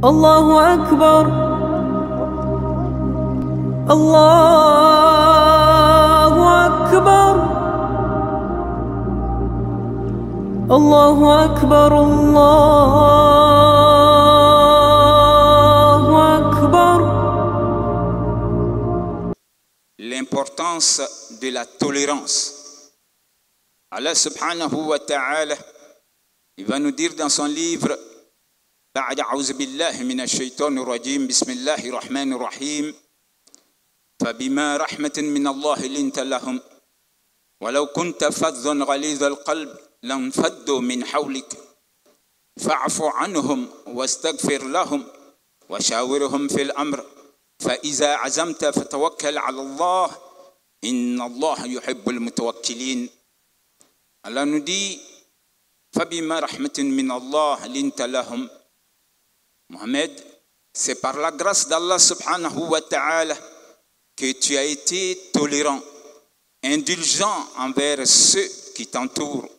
الله أكبر الله أكبر الله أكبر الله أكبر. L'importance de la tolérance. Allah subhanahu wa ta'ala, il va nous dire dans son livre بعد أعوذ بالله من الشيطان الرجيم بسم الله الرحمن الرحيم فبما رحمة من الله لنت لهم ولو كنت فظا غليظ القلب لانفضوا من حولك فاعف عنهم واستغفر لهم وشاورهم في الأمر فإذا عزمت فتوكل على الله إن الله يحب المتوكلين. Allah nous dit فبما رحمة من الله لنت لهم. Mohamed, c'est par la grâce d'Allah subhanahu wa ta'ala que tu as été tolérant, indulgent envers ceux qui t'entourent.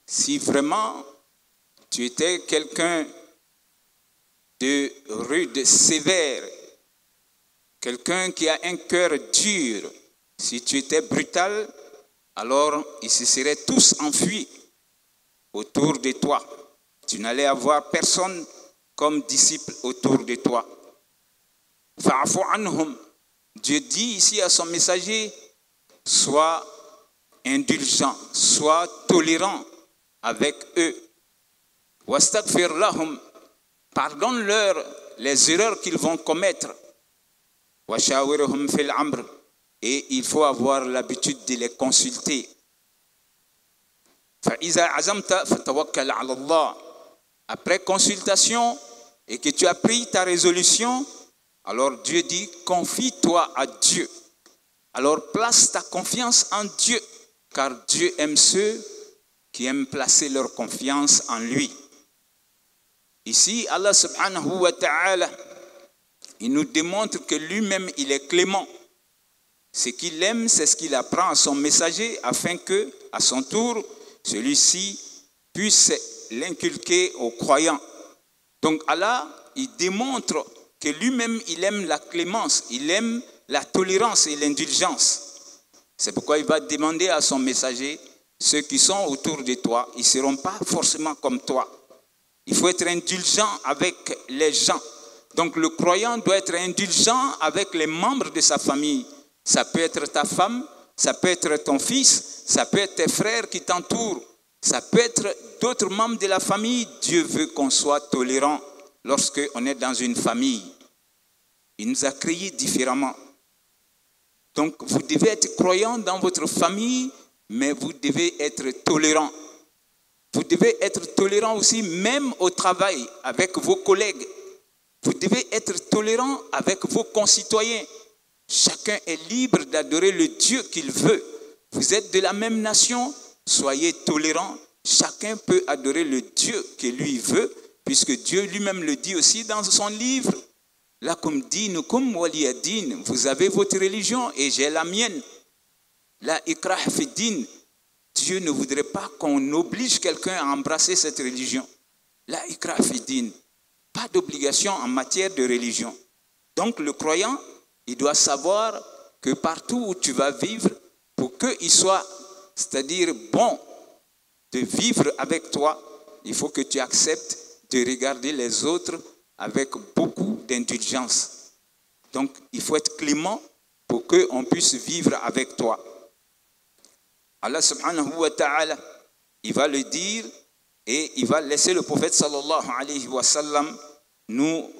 Si vraiment tu étais quelqu'un de rude, sévère, quelqu'un qui a un cœur dur, si tu étais brutal, alors ils se seraient tous enfuis autour de toi. Tu n'allais avoir personne comme disciple autour de toi. Fa'afu anhum. Dieu dit ici à son messager, sois indulgent, sois tolérant avec eux. Wastaghfir lahum. Pardonne-leur les erreurs qu'ils vont commettre. Washawirhum fil amr. Et il faut avoir l'habitude de les consulter. Après consultation et que tu as pris ta résolution, alors Dieu dit, confie-toi à Dieu. Alors place ta confiance en Dieu, car Dieu aime ceux qui aiment placer leur confiance en lui. Ici, Allah subhanahu wa ta'ala, il nous démontre que lui-même, il est clément. Ce qu'il aime, c'est ce qu'il apprend à son messager afin que, à son tour, celui-ci puisse l'inculquer aux croyants. Donc Allah, il démontre que lui-même, il aime la clémence, il aime la tolérance et l'indulgence. C'est pourquoi il va demander à son messager, ceux qui sont autour de toi, ils ne seront pas forcément comme toi. Il faut être indulgent avec les gens. Donc le croyant doit être indulgent avec les membres de sa famille. Ça peut être ta femme, ça peut être ton fils, ça peut être tes frères qui t'entourent, ça peut être d'autres membres de la famille. Dieu veut qu'on soit tolérant lorsqu'on est dans une famille. Il nous a créés différemment. Donc vous devez être croyant dans votre famille, mais vous devez être tolérant. Vous devez être tolérant aussi même au travail, avec vos collègues. Vous devez être tolérant avec vos concitoyens. Chacun est libre d'adorer le Dieu qu'il veut. Vous êtes de la même nation, soyez tolérants. Chacun peut adorer le Dieu que lui veut, puisque Dieu lui-même le dit aussi dans son livre. Lakum dinukum waliya din. Vous avez votre religion et j'ai la mienne. La ikrah fi din. Dieu ne voudrait pas qu'on oblige quelqu'un à embrasser cette religion. La ikrah fi din. Pas d'obligation en matière de religion. Donc le croyant, il doit savoir que partout où tu vas vivre, pour qu'il soit, c'est-à-dire bon de vivre avec toi, il faut que tu acceptes de regarder les autres avec beaucoup d'indulgence. Donc, il faut être clément pour qu'on puisse vivre avec toi. Allah subhanahu wa ta'ala, il va le dire et il va laisser le prophète sallallahu alayhi wa sallam nous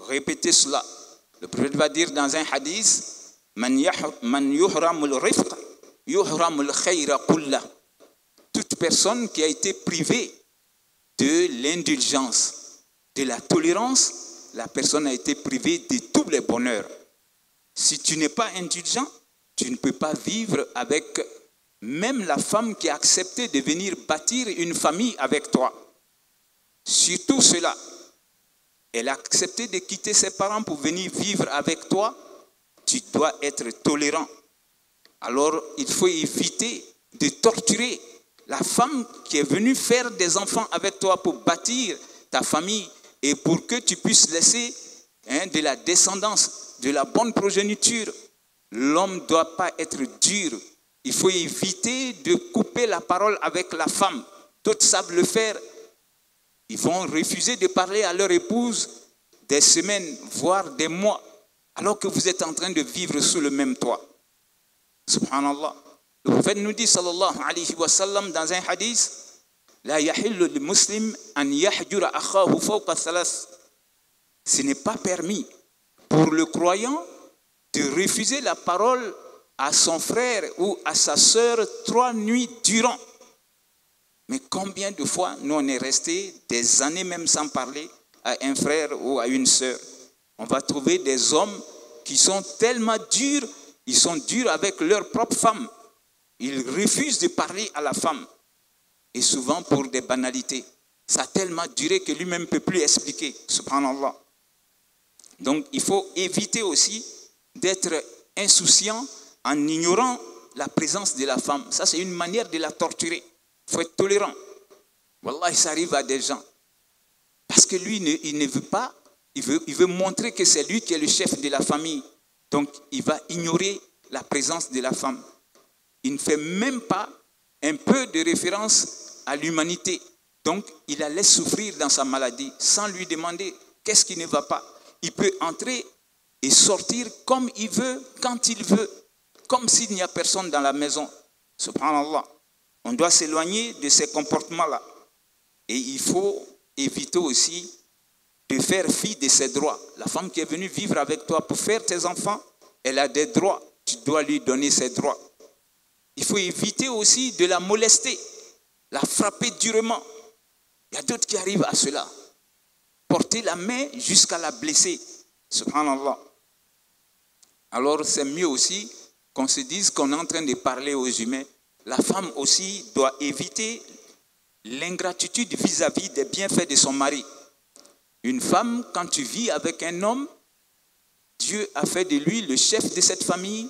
répéter cela. Le prophète va dire dans un hadith, Man yuhramul rifq, yuhramul khayra kullah. Toute personne qui a été privée de l'indulgence, de la tolérance, la personne a été privée de tous les bonheurs. Si tu n'es pas indulgent, tu ne peux pas vivre avec même la femme qui a accepté de venir bâtir une famille avec toi. Surtout cela. Elle a accepté de quitter ses parents pour venir vivre avec toi. Tu dois être tolérant. Alors, il faut éviter de torturer la femme qui est venue faire des enfants avec toi pour bâtir ta famille et pour que tu puisses laisser de la descendance, de la bonne progéniture. L'homme ne doit pas être dur. Il faut éviter de couper la parole avec la femme. D'autres savent le faire. Ils vont refuser de parler à leur épouse des semaines, voire des mois, alors que vous êtes en train de vivre sous le même toit. Subhanallah. Le prophète nous dit, sallallahu alayhi wa sallam, dans un hadith, La yahillu li muslim an yahjura akhahu fawqa thalath. Ce n'est pas permis pour le croyant de refuser la parole à son frère ou à sa sœur 3 nuits durant. Mais combien de fois nous on est resté des années même sans parler à un frère ou à une sœur? On va trouver des hommes qui sont tellement durs, ils sont durs avec leur propre femme. Ils refusent de parler à la femme. Et souvent pour des banalités. Ça a tellement duré que lui-même ne peut plus expliquer. Subhanallah. Donc il faut éviter aussi d'être insouciant en ignorant la présence de la femme. Ça c'est une manière de la torturer. Il faut être tolérant. Wallah, ça arrive à des gens. Parce que lui, il ne veut pas, il veut montrer que c'est lui qui est le chef de la famille. Donc il va ignorer la présence de la femme. Il ne fait même pas un peu de référence à l'humanité. Donc, il la laisse souffrir dans sa maladie sans lui demander qu'est-ce qui ne va pas. Il peut entrer et sortir comme il veut, quand il veut, comme s'il n'y a personne dans la maison. Subhanallah. On doit s'éloigner de ces comportements-là. Et il faut éviter aussi de faire fi de ses droits. La femme qui est venue vivre avec toi pour faire tes enfants, elle a des droits. Tu dois lui donner ses droits. Il faut éviter aussi de la molester, la frapper durement. Il y a d'autres qui arrivent à cela. Porter la main jusqu'à la blesser. Subhanallah. Alors c'est mieux aussi qu'on se dise qu'on est en train de parler aux humains. La femme aussi doit éviter l'ingratitude vis-à-vis des bienfaits de son mari. Une femme, quand tu vis avec un homme, Dieu a fait de lui le chef de cette famille.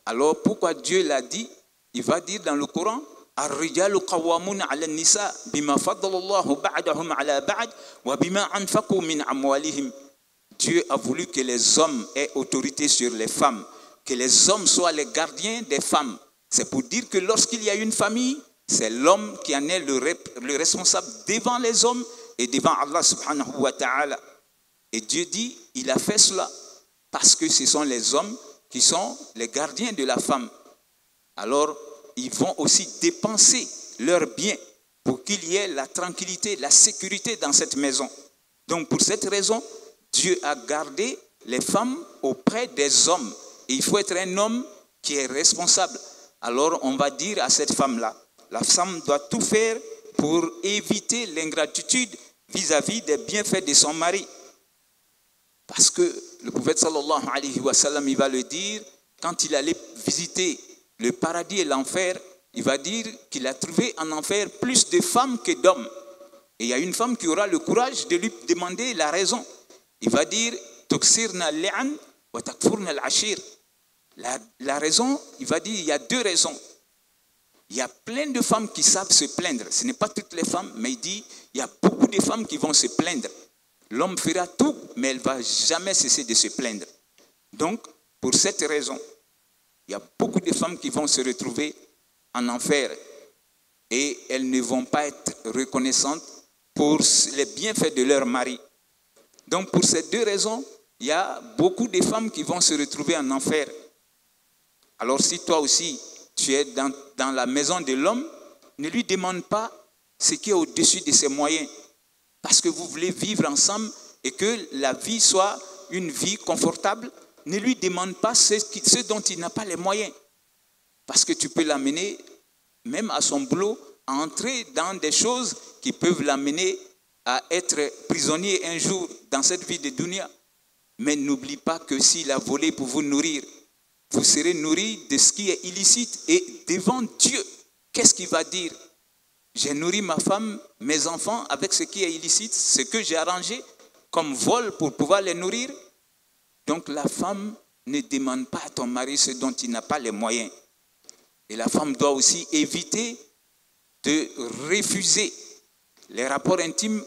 Alors pourquoi Dieu l'a dit? Il va dire dans le Coran, الرجال قوامون على النساء بما فضل الله بعضهم على بعض وبما أنفقوا من أموالهم. Dieu a voulu que les hommes aient autorité sur les femmes, que les hommes soient les gardiens des femmes. C'est pour dire que lorsqu'il y a une famille, c'est l'homme qui en est le responsable devant les hommes et devant Allah subhanahu wa ta'ala. Et Dieu dit, il a fait cela parce que ce sont les hommes qui sont les gardiens de la femme. Alors, ils vont aussi dépenser leurs biens pour qu'il y ait la tranquillité, la sécurité dans cette maison. Donc, pour cette raison, Dieu a gardé les femmes auprès des hommes. Et il faut être un homme qui est responsable. Alors, on va dire à cette femme-là, la femme doit tout faire pour éviter l'ingratitude vis-à-vis des bienfaits de son mari. Parce que le prophète sallallahu alayhi wa sallam, il va le dire, quand il allait visiter le paradis et l'enfer, il va dire qu'il a trouvé en enfer plus de femmes que d'hommes. Et il y a une femme qui aura le courage de lui demander la raison. Il va dire tuksirna li'an wa takfurna al-ashir. La raison, il va dire il y a 2 raisons. Il y a plein de femmes qui savent se plaindre. Ce n'est pas toutes les femmes, mais il dit il y a beaucoup de femmes qui vont se plaindre. L'homme fera tout, mais elle ne va jamais cesser de se plaindre. Donc, pour cette raison, il y a beaucoup de femmes qui vont se retrouver en enfer et elles ne vont pas être reconnaissantes pour les bienfaits de leur mari. Donc, pour ces 2 raisons, il y a beaucoup de femmes qui vont se retrouver en enfer. Alors, si toi aussi, tu es dans la maison de l'homme, ne lui demande pas ce qui est au-dessus de ses moyens. Parce que vous voulez vivre ensemble et que la vie soit une vie confortable, ne lui demande pas ce dont il n'a pas les moyens. Parce que tu peux l'amener, même à son boulot, à entrer dans des choses qui peuvent l'amener à être prisonnier un jour dans cette vie de dunya. Mais n'oublie pas que s'il a volé pour vous nourrir, vous serez nourri de ce qui est illicite. Et devant Dieu, qu'est-ce qu'il va dire? J'ai nourri ma femme, mes enfants avec ce qui est illicite, ce que j'ai arrangé comme vol pour pouvoir les nourrir. Donc la femme ne demande pas à ton mari ce dont il n'a pas les moyens. Et la femme doit aussi éviter de refuser les rapports intimes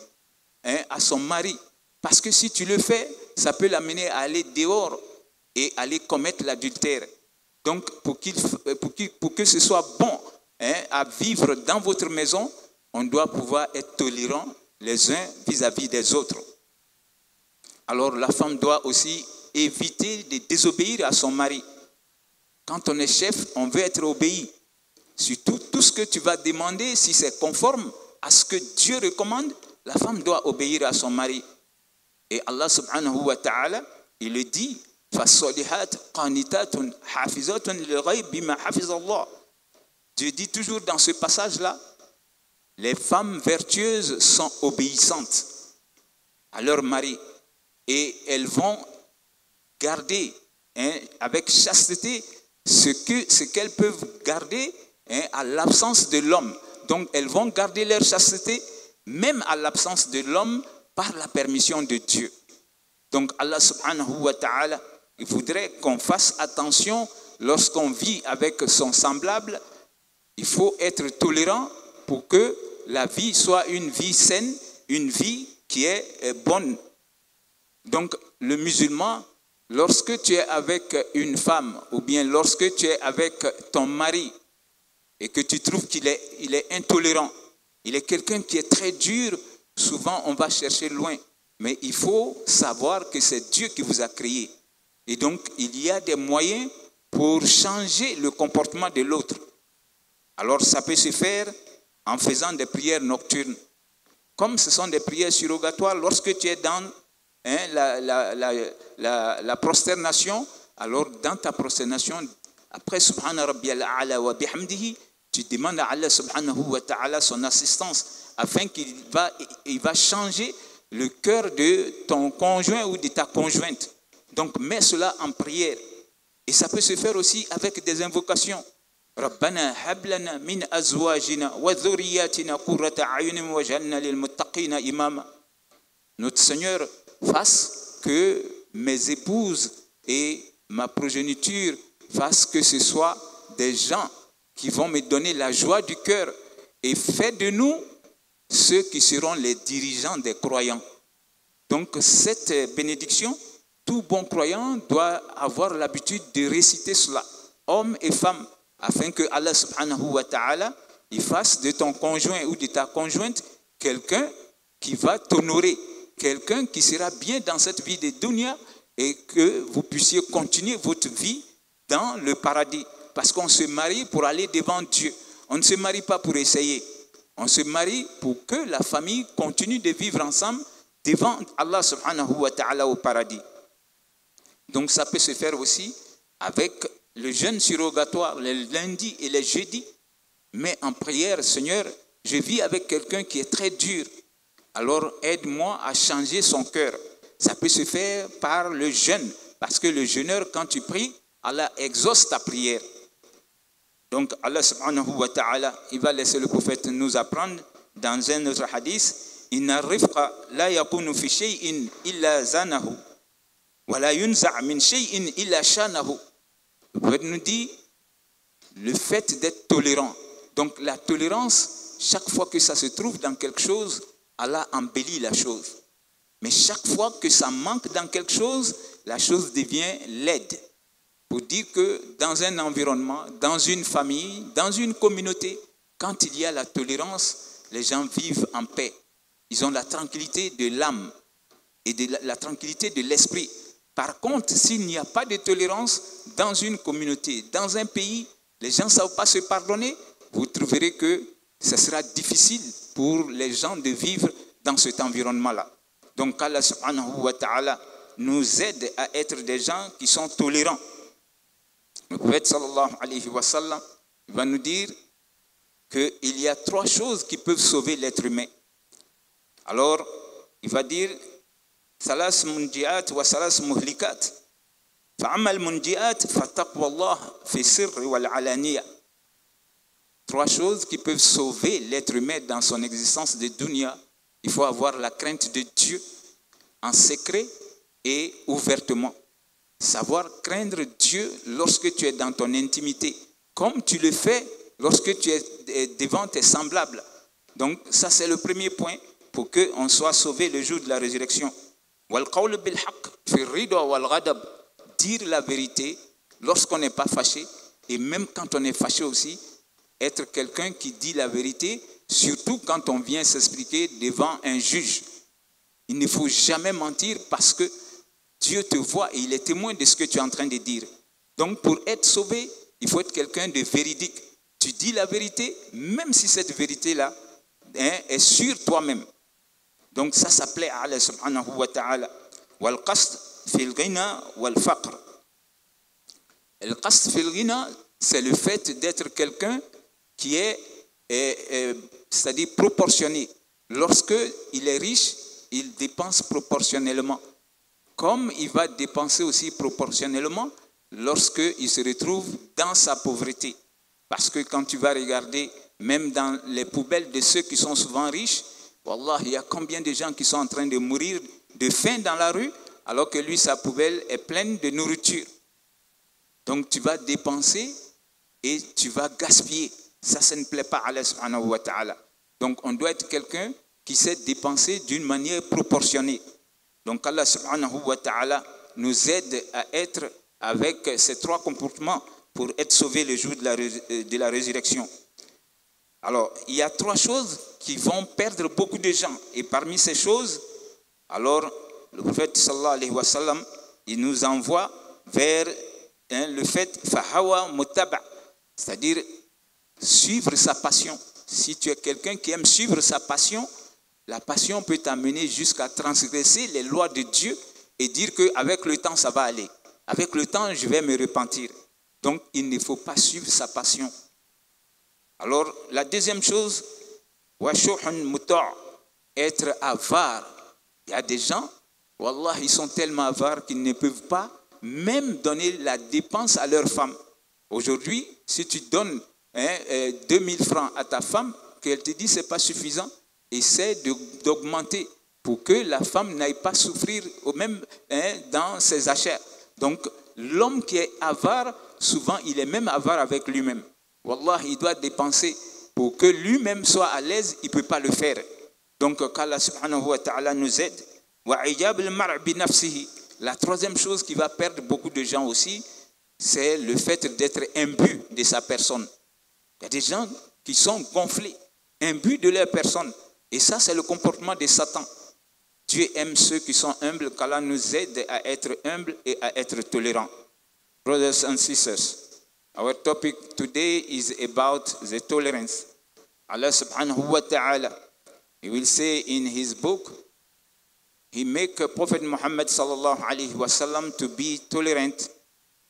à son mari. Parce que si tu le fais, ça peut l'amener à aller dehors et aller commettre l'adultère. Donc, pour que ce soit bon à vivre dans votre maison, on doit pouvoir être tolérant les uns vis-à-vis des autres. Alors, la femme doit aussi éviter de désobéir à son mari. Quand on est chef, on veut être obéi. Surtout, tout ce que tu vas demander, si c'est conforme à ce que Dieu recommande, la femme doit obéir à son mari. Et Allah subhanahu wa ta'ala, il le dit, Dieu dit toujours dans ce passage-là, les femmes vertueuses sont obéissantes à leur mari et elles vont garder avec chasteté ce qu'elles peuvent garder à l'absence de l'homme. Donc elles vont garder leur chasteté même à l'absence de l'homme par la permission de Dieu. Donc Allah subhanahu wa ta'ala, il voudrait qu'on fasse attention lorsqu'on vit avec son semblable. Il faut être tolérant pour que la vie soit une vie saine, une vie qui est bonne. Donc le musulman, lorsque tu es avec une femme ou bien lorsque tu es avec ton mari et que tu trouves qu'il est intolérant, il est quelqu'un qui est très dur, souvent on va chercher loin. Mais il faut savoir que c'est Dieu qui vous a créé. Et donc il y a des moyens pour changer le comportement de l'autre. Alors ça peut se faire en faisant des prières nocturnes. Comme ce sont des prières surrogatoires, lorsque tu es dans la prosternation, alors dans ta prosternation, après Subhana Rabbiyal A'la wa bihamdihi, tu demandes à Allah Subhanahu wa Ta'ala son assistance afin qu'il va changer le cœur de ton conjoint ou de ta conjointe. Donc mets cela en prière. Et ça peut se faire aussi avec des invocations. Rabbana hablana min azwajina wa dhurriyyatina qurrata a'yunin waj'alna lil muttaqina imama. Notre Seigneur, fasse que mes épouses et ma progéniture fassent que ce soit des gens qui vont me donner la joie du cœur et fais de nous ceux qui seront les dirigeants des croyants. Donc cette bénédiction, tout bon croyant doit avoir l'habitude de réciter cela, hommes et femmes, afin que Allah subhanahu wa ta'ala il fasse de ton conjoint ou de ta conjointe quelqu'un qui va t'honorer, quelqu'un qui sera bien dans cette vie de dunya et que vous puissiez continuer votre vie dans le paradis. Parce qu'on se marie pour aller devant Dieu. On ne se marie pas pour essayer. On se marie pour que la famille continue de vivre ensemble devant Allah subhanahu wa ta'ala au paradis. Donc ça peut se faire aussi avec le jeûne surrogatoire les lundis et les jeudis. Mais en prière, Seigneur, je vis avec quelqu'un qui est très dur. Alors aide-moi à changer son cœur. Ça peut se faire par le jeûne. Parce que le jeûneur, quand tu pries, Allah exauce ta prière. Donc Allah subhanahu wa ta'ala, il va laisser le prophète nous apprendre dans un autre hadith, inna rifqa la yakunu fi shay'in illa zanahu wa la yunza' min shay'in illa shanahu. Le prophète nous dit le fait d'être tolérant. Donc la tolérance, chaque fois que ça se trouve dans quelque chose, Allah embellit la chose. Mais chaque fois que ça manque dans quelque chose, la chose devient laide. Pour dire que dans un environnement, dans une famille, dans une communauté, quand il y a la tolérance, les gens vivent en paix. Ils ont la tranquillité de l'âme et la tranquillité de l'esprit. Par contre, s'il n'y a pas de tolérance dans une communauté, dans un pays, les gens ne savent pas se pardonner, vous trouverez que ce sera difficile pour les gens de vivre dans cet environnement-là. Donc Allah subhanahu wa ta'ala nous aide à être des gens qui sont tolérants. Le prophète sallallahu alayhi wa sallam va nous dire qu'il y a 3 choses qui peuvent sauver l'être humain. Alors, il va dire Salas munjiat wa salas muhlikat. Fa'amal munjiat fa taqwallah fi sirri wal alaniya. 3 choses qui peuvent sauver l'être humain dans son existence de dunya. Il faut avoir la crainte de Dieu en secret et ouvertement. Savoir craindre Dieu lorsque tu es dans ton intimité, comme tu le fais lorsque tu es devant tes semblables. Donc ça c'est le premier point pour qu'on soit sauvé le jour de la résurrection. Dire la vérité lorsqu'on n'est pas fâché, et même quand on est fâché aussi, être quelqu'un qui dit la vérité, surtout quand on vient s'expliquer devant un juge. Il ne faut jamais mentir parce que Dieu te voit et il est témoin de ce que tu es en train de dire. Donc pour être sauvé, il faut être quelqu'un de véridique. Tu dis la vérité, même si cette vérité-là est sur toi-même. Donc ça s'appelait Allah subhanahu wa ta'ala. Wal qasd fil ghina wal faqr. Le qasd fil ghina, c'est le fait d'être quelqu'un qui est, c'est-à-dire proportionné. Lorsqu'il est riche, il dépense proportionnellement. Comme il va dépenser aussi proportionnellement lorsqu'il se retrouve dans sa pauvreté. Parce que quand tu vas regarder, même dans les poubelles de ceux qui sont souvent riches, wallah, il y a combien de gens qui sont en train de mourir de faim dans la rue, alors que lui, sa poubelle est pleine de nourriture. Donc tu vas dépenser et tu vas gaspiller. Ça ne plaît pas à Allah subhanahu wa ta'ala. Donc on doit être quelqu'un qui sait dépenser d'une manière proportionnée. Donc Allah subhanahu wa ta'ala nous aide à être avec ces trois comportements pour être sauvé le jour de la résurrection. Alors, il y a trois choses qui vont perdre beaucoup de gens. Et parmi ces choses, alors, le prophète sallallahu alayhi wa sallam, il nous envoie vers le fait fahawa mutaba, c'est-à-dire suivre sa passion. Si tu es quelqu'un qui aime suivre sa passion, la passion peut t'amener jusqu'à transgresser les lois de Dieu et dire qu'avec le temps, ça va aller. Avec le temps, je vais me repentir. Donc, il ne faut pas suivre sa passion. Alors, la deuxième chose, être avare. Il y a des gens, wallah, ils sont tellement avares qu'ils ne peuvent pas même donner la dépense à leur femme. Aujourd'hui, si tu donnes 2000 francs à ta femme, qu'elle te dit que ce n'est pas suffisant, essaie d'augmenter pour que la femme n'aille pas souffrir même dans ses achats. Donc, l'homme qui est avare, souvent, il est même avare avec lui-même. Wallah, il doit dépenser pour que lui-même soit à l'aise, il ne peut pas le faire. Donc, qu'Allah subhanahu wa ta'ala nous aide. La troisième chose qui va perdre beaucoup de gens aussi, c'est le fait d'être imbu de sa personne. Il y a des gens qui sont gonflés, imbus de leur personne. Et ça, c'est le comportement de Satan. Dieu aime ceux qui sont humbles, qu'Allah nous aide à être humbles et à être tolérants. Brothers and sisters, our topic today is about the tolerance. Allah subhanahu wa ta'ala, He will say in His book, He make Prophet Muhammad sallallahu alayhi wa sallam to be tolerant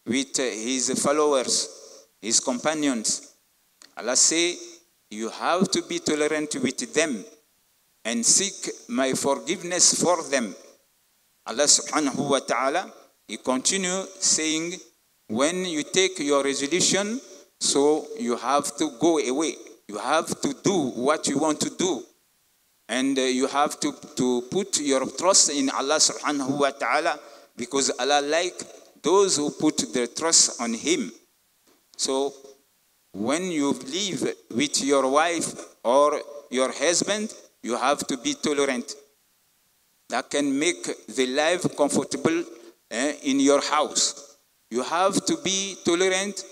with his followers, his companions. Allah say, you have to be tolerant with them and seek my forgiveness for them. Allah subhanahu wa ta'ala, He continue saying, when you take your resolution, so you have to go away. You have to do what you want to do. And you have to put your trust in Allah subhanahu wa ta'ala, because Allah like those who put their trust on Him. So when you live with your wife or your husband, you have to be tolerant. That can make the life comfortable in your house. You have to be tolerant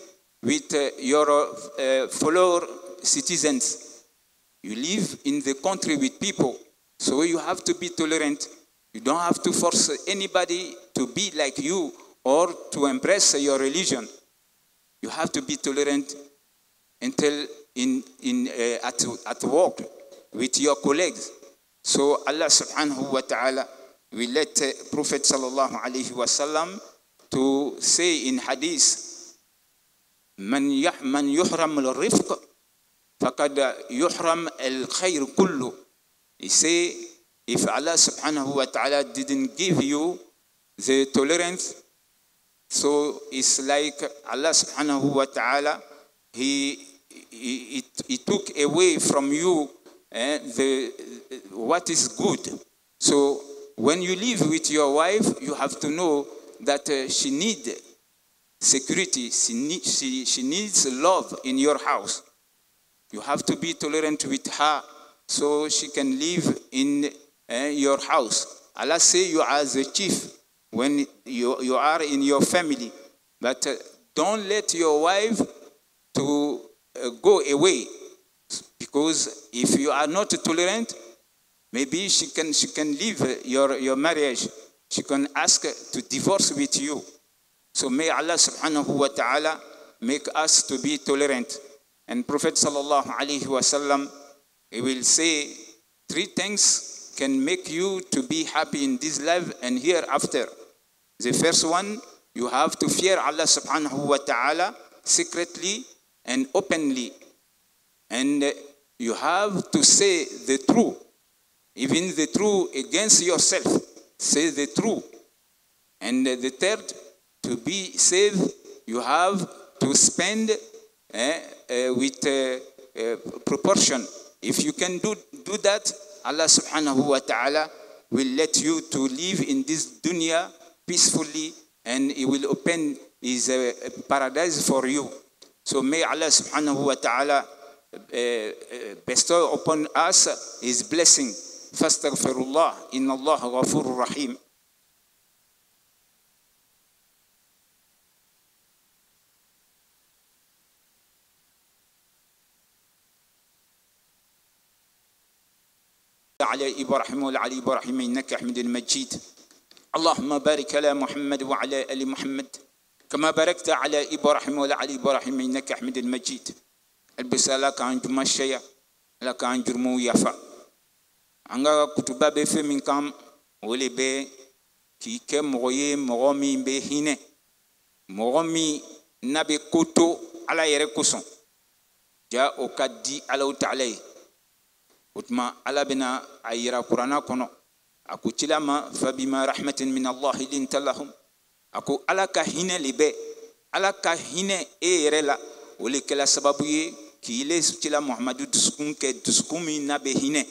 with your fellow citizens. You live in the country with people, so you have to be tolerant. You don't have to force anybody to be like you or to embrace your religion. You have to be tolerant until at work with your colleagues. So Allah subhanahu wa ta'ala will let Prophet sallallahu alayhi wa sallam to say in hadith, Man yuhram al-rifq faqad yuhram al-khayr kullu. He say, if Allah subhanahu wa ta'ala didn't give you the tolerance, so it's like Allah subhanahu wa ta'ala, He took away from you what is good. So when you live with your wife, you have to know that she needs security, she needs love in your house. You have to be tolerant with her so she can live in your house. Allah say you are the chief when you are in your family. But don't let your wife to go away. Because if you are not tolerant, maybe she can leave your marriage. She can ask to divorce with you. So may Allah subhanahu wa ta'ala make us to be tolerant. And Prophet sallallahu alaihi wasallam, he will say 3 things can make you to be happy in this life and hereafter. The first one, you have to fear Allah subhanahu wa ta'ala secretly and openly. And you have to say the truth, even the truth against yourself. Say the truth. And the third, to be saved, you have to spend with proportion. If you can do that, Allah subhanahu wa ta'ala will let you to live in this dunya peacefully, and He will open His paradise for you. So may Allah subhanahu wa ta'ala bestow upon us His blessing. Fastaghfirullah, inna Allah ghafurur rahim. على إبراهيم وعلى إبراهيم إنك حميد مجيد. اللهم بارك على محمد وعلى آل محمد كما باركت على إبراهيم وعلى إبراهيم إنك حميد مجيد. البسالك عن جمشيا لك عن جرمو يفا. anga kutuba be fe min kam wole be ki ke moye mogomi be hine mogomi nabe koto ala yere kuson ja o kaddi ala ta'ala utma ala bina ayira qur'ana kono aku tilama fa bima rahmatin min allah linta lahum aku ala ka hine libe ala ka hine e yere la wole kala sababu ye ki ile tila muhammadu duskun ke duskumi nabe hine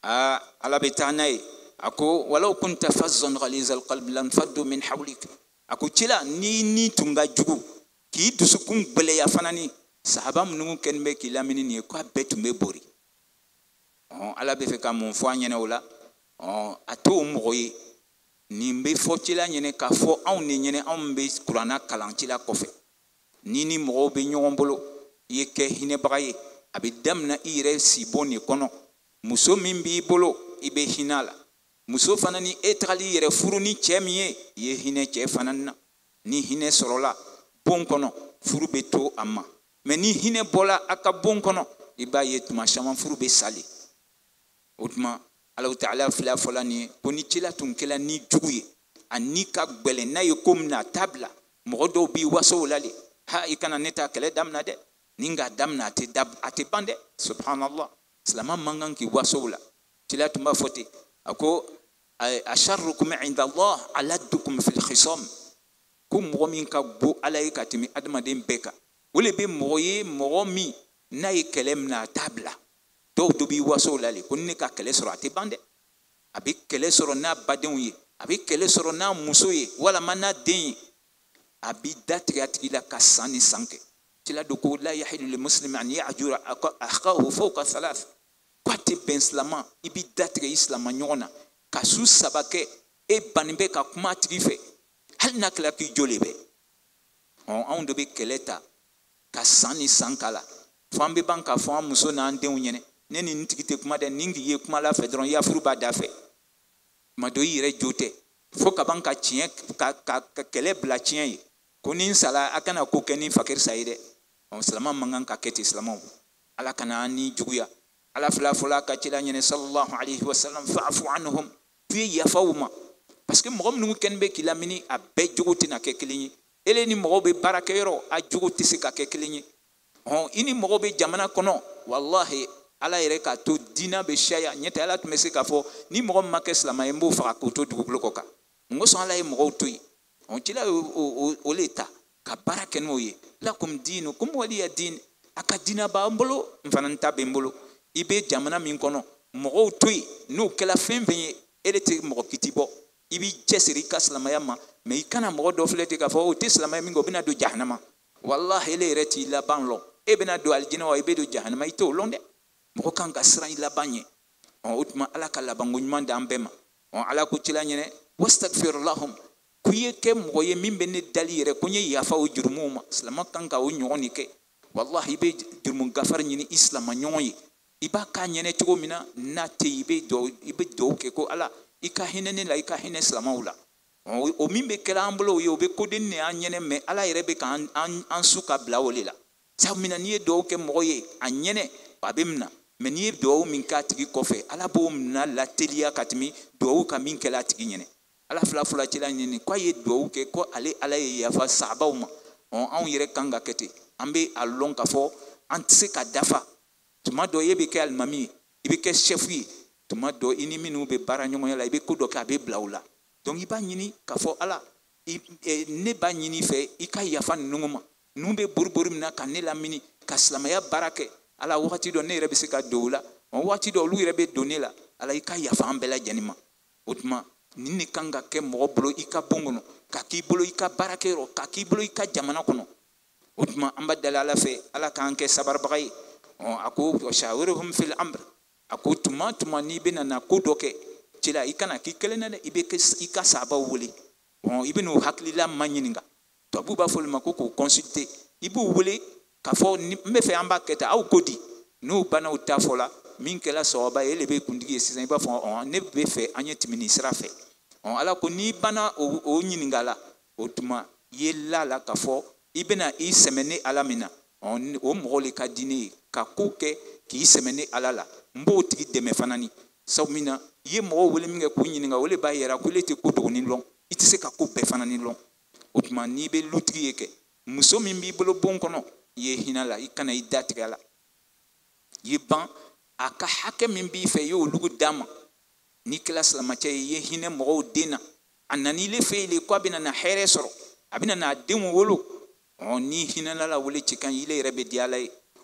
ala betanaye ako walau kunta fazzan ghalizal qalb lam faddu min hawlik ako tila ni tunga jugu ki dusukun bele ya fanani sahaba mungu kenbe ki lamini ni ko betumbe bori ala be fe ka mon fo nyene wala ato moyi ni mbe fo tila nyene ka fo on ni nyene on be qur'ana kalantila kofe ni mo be nyombolo yeke hine bagaye abidamna ire siboni kono muso min b'i bolo i be hinala muso fana ni etali yɛrɛ furu ni cɛ min ye ye hinɛ cɛ fana na ni hinɛ sɔrɔla bon kɔnɔ furu be to a ma mais ni hinɛ bɔla a ka bon kɔnɔ i b'a ye tuma caman furu be sali o tuma Alahu Ta'ala fila fɔla ni ko ni cila tun kɛla ni jugu ye a ni ka gbɛlɛn n'a ye ko mina a t'a bila mɔgɔ dɔw b'i waso o la le ha i kana ne ta kɛlɛ damina dɛ ni n k'a damina a tɛ ban dɛ subhanallah silama mangan ki waso la cila tun b'a fɔ ten a ko asharrukum inda Allah aladdukum fil khisam ko mɔgɔ min ka bon ala ye ka tɛmɛ adamaden bɛɛ kan o le bɛ mɔgɔ ye mɔgɔ min n'a ye kɛlɛ mina a t'a bila dɔw dɔ b'i waso la le ko ne ka kɛlɛ sɔrɔ a tɛ ban dɛ a bɛ kɛlɛ sɔrɔ n'a badenw ye a bɛ kɛlɛ sɔrɔ n'a muso ye walama n'a den ye a bɛ datigɛ a tigi la ka san ni san kɛ cila do ko la yahilu lil muslimi an ya'jura akhahu fawqa thalath ko a tɛ bɛn silama i bɛ datigɛ i silama ɲɔgɔn na ka su saba kɛ e bannen bɛ ka kuma a tigi fɛ hali n'a kɛra k'i jo le bɛ anw de bɛ kɛlɛ ta ka san ni san k'a la fo an bɛ ban k'a fɔ an muso n'an denw ɲɛna ne ni nin tigi tɛ kuma dɛ nin k'i ye kuma la fɛ dɔrɔn yafuru b'a da fɛ tuma dɔ i yɛrɛ jo tɛ fo ka ban ka tiɲɛ ka kɛlɛ bila tiɲɛ ye ko ni n sala a kana ko kɛ ni fakiri sa ye dɛ silama man kan ka kɛ ten silamaw ala kana an ni juguya ala fila fɔla ka cila ɲɛnɛ sallallahu alaihi wasallam fa'fu anhum tu ye yafa u ma parce que mɔgɔ minnu kɛni bɛ k'i lamini a bɛɛ jogo tɛna kɛ kelen ye ele ni mɔgɔw bɛ baarakɛyɔrɔ a jogo tɛ se ka kɛ kelen ye i ni mɔgɔw bɛ jamana kɔnɔ wallahi ala yɛrɛ k'a to diina bɛ caya ɲɛtɛ ala tun bɛ se k'a fɔ ni mɔgɔ min ma kɛ silamɛ ye n b'o faga k'o to dugukolo kɔ kan n ko sɔn ala ye mɔgɔw to yen cila o le ta ka baara kɛ n'o ye lakum diinukum waliya diin a ka diina b'an bolo n fana ta bɛ n bolo i bɛ jamana min kɔnɔ mɔgɔw to yen n'o kɛla fɛn fɛn ye e de tɛ mɔgɔ kiti bɔ i b'i cɛsiri i ka silamɛya ma mais i kana mɔgɔ dɔ filɛ ten k'a fɔ o tɛ silamɛya min kɛ o bɛna don jahanama wallahi ele yɛrɛ t'i laban lɔ e bena do aljina wa ibe do jahannama ito londe mo kan ka sira ila banye utma ala ka labango nyman da ambema ala ko cila nyene wastaghfir lahum kuye ke mo ye mimbe ne dalire ko nye yafa o jurmuma salama kan ka o nyoni ke wallahi be jurmun gafar nyini islam nyoni iba ka nyene tugo mina nate ibe do ke ko ala ika hinene la ika hine islamawla o mimbe kala ambulo yo be ko den ne anyene me ala yere be kan an suka blawolila sa mina ni do ke mo ye anyene babimna men ye do min ka tigi kofe ala bo na la telia katmi do ka min kala tigi nyene ala fula cila nyene ko ye do ke ko ale ala ye yafa sabawma on yere kanga kete ambe alon ka fo antse ka dafa tuma do ye be ke almami ibe ke chefi tuma do ini minu be bara nyongo la ibe ko do ka be blawla donc iba nyini ka fo ala ne ba nyini fe ika yafa nunguma numbe burburi mina ka ne la mini ka islamaya barake ala wakati do ne rebe se ka doula on wakati do lu rebe donela ala ika yafa ambela janima otuma nini kanga ke mo bolo ika bongono ka ki bolo ika barake ro ka ki bolo ika jamana kono otuma amba dalala fe ala kan ke sabar bagay ako shawiruhum fil amr ako tuma ni bena na ko doke cila ikana ki kelena de ibe ke ika saba wuli ibe no haklila manyininga to buba fol mako ko consulter ibu wuli ka fo me fe amba keta au kodi no bana utafola min kela soba ele be kundigi sisan iba fo ne be fe anyeti ministra fe ala ko ni bana o nyiningala otuma yella la ka fo ibena I semene alamina o mogole ka dine ka koke ki semene alala mbo tigi deme fanani sawmina ye mo wole minga ko nyinga wole ba yera ko leti ko dogoni long itise ka ko be fanani long otuma ni be lutigi yeke muso min bi bolo bon kono ye hinala ikana idatigala ye ban aka hake min bi fe yo lugu dama ni class la macha ye hine mo dena anani le fe le ko bina na here soro abina na demu wolo ni hinala la wole chikan ile rebe diala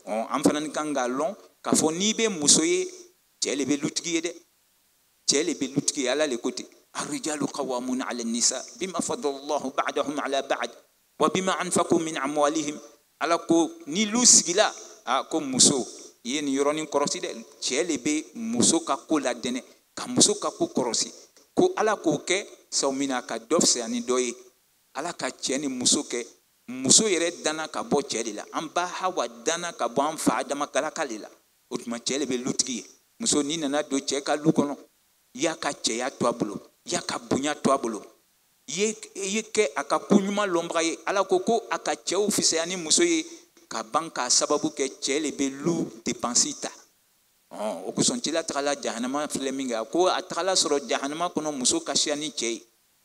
am fanan kanga long ka fo ni be muso ye jele be lutigi de jele be lutigi ala le côté الرجال قوامون على النساء بما فضل الله بعضهم على بعض وبما أنفقوا من أموالهم على كو نيلوس جلا كو مسو ين يرونين كروسي ده جل بي مسو كاكو لادنة كمسو كاكو كروسي كو على كو كه سومينا كدوف سياني دوي على كجاني مسو كه مسو يرد دانا كبو جللا أم بحوا دانا كبو أم فادما كلا كليلا وتما جل بي لوتكي مسو نينا ندو جكا لوكونو يا كجيا توابلو ya ka bunya to abolo ye ke aka kunyuma lombra ye ala koko aka che ofisiani muso ye ka banka sababu ke chele be lu depensita o ko son tila trala jahannama fleminga ko atrala soro jahannama kono muso kashiani che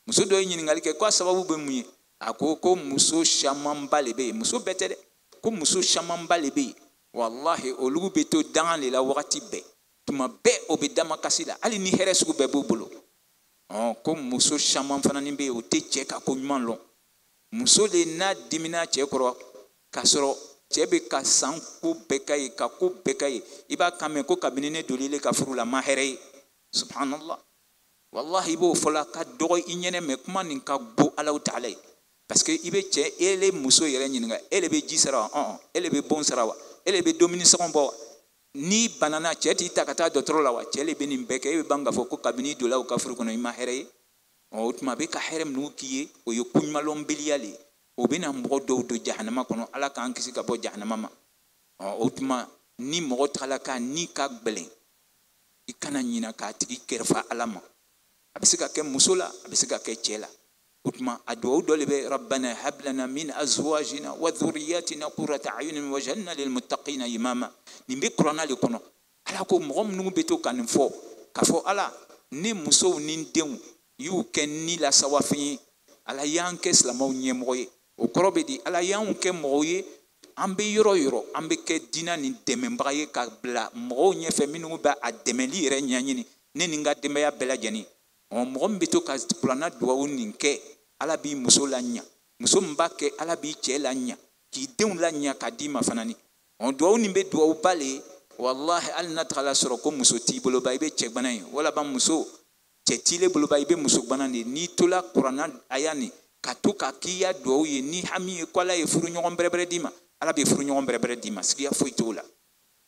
muso do yin ngali ke ko sababu be muye akoko muso shamamba lebe muso betere ko muso shamamba lebe wallahi olugu beto dans le la wakati be tuma be obedama kasila ali ni heresu be bobolo comme muso shaman fanani be o te cheka ko nyman long muso le na dimina che koro kasoro chebe ka sanku bekay ka ko bekay iba kame ko kabinene dolile ka furu la mahere subhanallah wallahi bo fola ka dogo inyene me kuma nin ka bo Allah ta'ala parce que ibe che ele muso yere nyinga ele be jisara ele be bon sarawa ele be domini sekonbo ni banana cheti takata dotro lawa chele benim beke e banga foko kabini dola o kafuru kono ima here o utma be ka herem no kiye o yo kunyma lombiliali o bena mbo do jahannama kono ala kan kisi ka bo jahannama ma o utma ni mo tala ka ni ka gbelen ikana nyina ka tigi kerfa alama abisika ke musula abisika ke chela utma adu dolbe rabbana hab lana min azwajina wa dhurriyyatina qurrata a'yunin waj'alna lil muttaqina imama nimbe qur'ana le kono ala ko mogom nu beto kan fo ka fo ala ni muso ni ndem yu ken ni la sawafi ala yanke islamaw nyemoye o korobe di ala yanke moye ambe yoro ambe ke dina ni demembaye ka bla mo nyefe minu ba ademeli re nyanyini ne ninga dembe ya bela jani o mogom beto ka qur'ana duwa ninke ala bi muso lanya muso mbake ala bi che lanya ki deun lanya kadima fanani on do ni be do bale wallahi al natala soro ko muso ti bolo baybe che banay wala ba muso che tile bolo baybe muso banani ni tola qur'ana ayani katuka kiya do ye ni hami ko la e furu nyon brebre dima ala be furu ɲɔgɔn bɛrɛbɛrɛ d'i ma sigiya foyi t'o la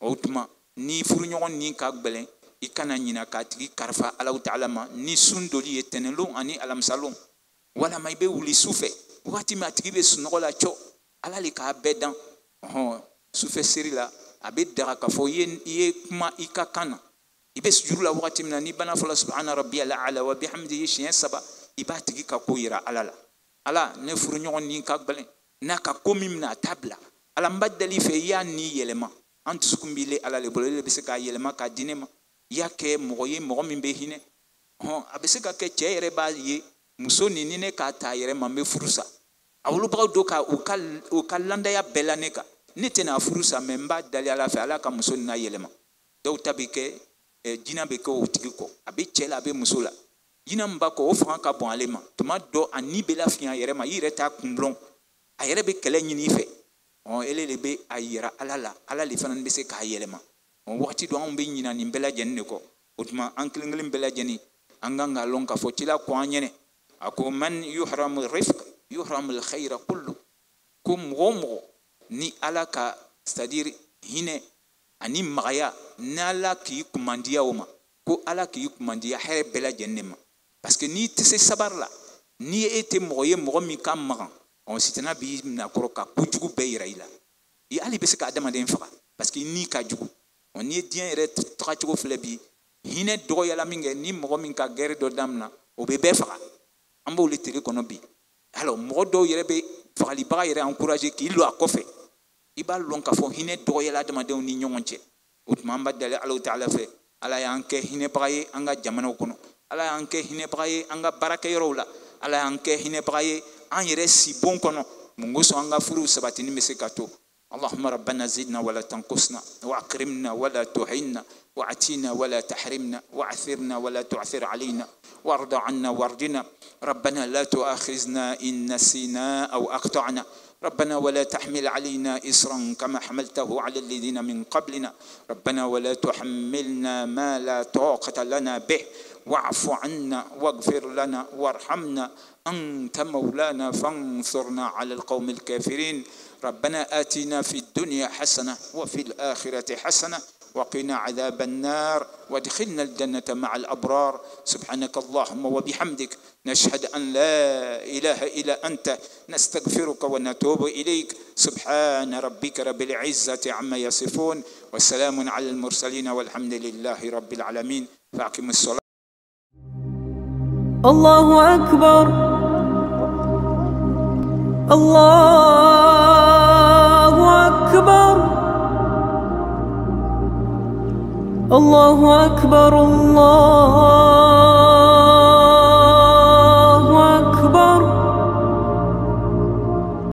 o tuma ni furu ɲɔgɔn ni ka gbɛlɛn i kana ɲina k'a tigi karifa Alahu Taala ma ni sun doli ye tɛnɛnlon ani alamisalon walama i bɛ wuli sufɛ wagati min a tigi bɛ sunɔgɔ la cɔ ala le k'a bɛɛ dan sufɛ seri la a bɛ daga k'a fɔ i ye kuma i ka kan na i bɛ sujuru la wagati min na n'i bana fɔla subhana rabbiyal a'la wa bihamdihi siɲɛ 3 i b'a tigi ka ko yira ala la ala ne furu ɲɔgɔn ni ka gbɛlɛn n'a ka ko min mina a t'a bila ala n ba deli fɛ i y'a ni yɛlɛma an dusukun b'i ala le bolo ele bɛ se k'a yɛlɛma k'a di ne ma i y'a kɛ mɔgɔ ye mɔgɔ min bɛ hinɛ a bɛ se ka kɛ cɛ yɛrɛ b'a ye muso ni ne k'a ta yɛrɛ ma n bɛ furu sa a wolobagaw do ka u ka landaya bɛɛ la ne kan ne tɛna furu sa mɛ n b'a dali ala fɛ ala ka muso nin na yɛlɛma dɔw ta bɛ kɛ jinɛ bɛ kɛ o tigi kɔ a bɛ cɛ la a bɛ muso la jinɛ min b'a kɔ o fanga ka bon ale ma tuma dɔ a ni bɛ lafiya a yɛrɛ ma i yɛrɛ t'a kun dɔn a yɛrɛ bɛ kɛlɛ ɲini i fɛ ele de bɛ a yira ala la ala le fana bɛ se k'a yɛlɛma waati dɔ anw bɛ ɲina nin bɛɛ lajɛlen de kɔ o tuma an kelen kelen bɛɛ lajɛlen an kan k'a lɔn k'a fɔ cila ko an ɲɛnɛ a ko man yuhramu rifq yuhramu alkhayra kullu ko mɔgɔ o mɔgɔ ni ala ka c'est-à-dire hinɛ ani magaya n'ala k'i kumandiya o ma ko ala k'i kumandiya hɛrɛ bɛɛ lajɛlen de ma parce que n'i tɛ se sabari la ni e tɛ mɔgɔ ye mɔgɔ min ka magan sitana b'i minɛ kɔrɔ ka kojugu bɛɛ yira i la i hali bɛ se ka adamaden faga parce que ni ka jugu n'i ye diɲɛ yɛrɛ tagacogo filɛ bi hinɛ dɔgɔyala min kɛ ni mɔgɔ min ka gɛrɛ dɔ damina o bɛ bɛɛ faga an b'o le tele kɔnɔ bi alors mɔgɔ dɔw yɛrɛ bɛ fagalibaga yɛrɛ encourager k'i lo a kɔfɛ i b'a lɔn k'a fɔ hinɛ dɔgɔyala adamadenw ni ɲɔgɔn cɛ o tuma an b'a dali Alahu Taala fɛ ala y'an kɛ hinɛbaga ye an ka jamanaw kɔnɔ ala y'an kɛ hinɛbaga ye an ka baarakɛyɔrɔw la ala y'an kɛ hinɛbaga ye an yɛrɛ si bon kɔnɔ mun kosɔn an ka furuw sabatini bɛ se ka to اللهم ربنا زدنا ولا تنقصنا واكرمنا ولا تهنا واعتنا ولا تحرمنا واعثرنا ولا تعثر علينا وارض عنا وارضنا ربنا لا تؤاخذنا إن نسينا أو أخطأنا ربنا ولا تحمل علينا إصرا كما حملته على الذين من قبلنا ربنا ولا تحملنا ما لا طاقة لنا به واعف عنا واغفر لنا وارحمنا أنت مولانا فانصرنا على القوم الكافرين ربنا آتنا في الدنيا حسنة وفي الآخرة حسنة وقنا عذاب النار وادخلنا الجنة مع الأبرار سبحانك اللهم وبحمدك نشهد أن لا إله إلا أنت نستغفرك ونتوب إليك سبحان ربك رب العزة عما يصفون والسلام على المرسلين والحمد لله رب العالمين فأقم الصلاة. الله أكبر الله أكبر الله أكبر الله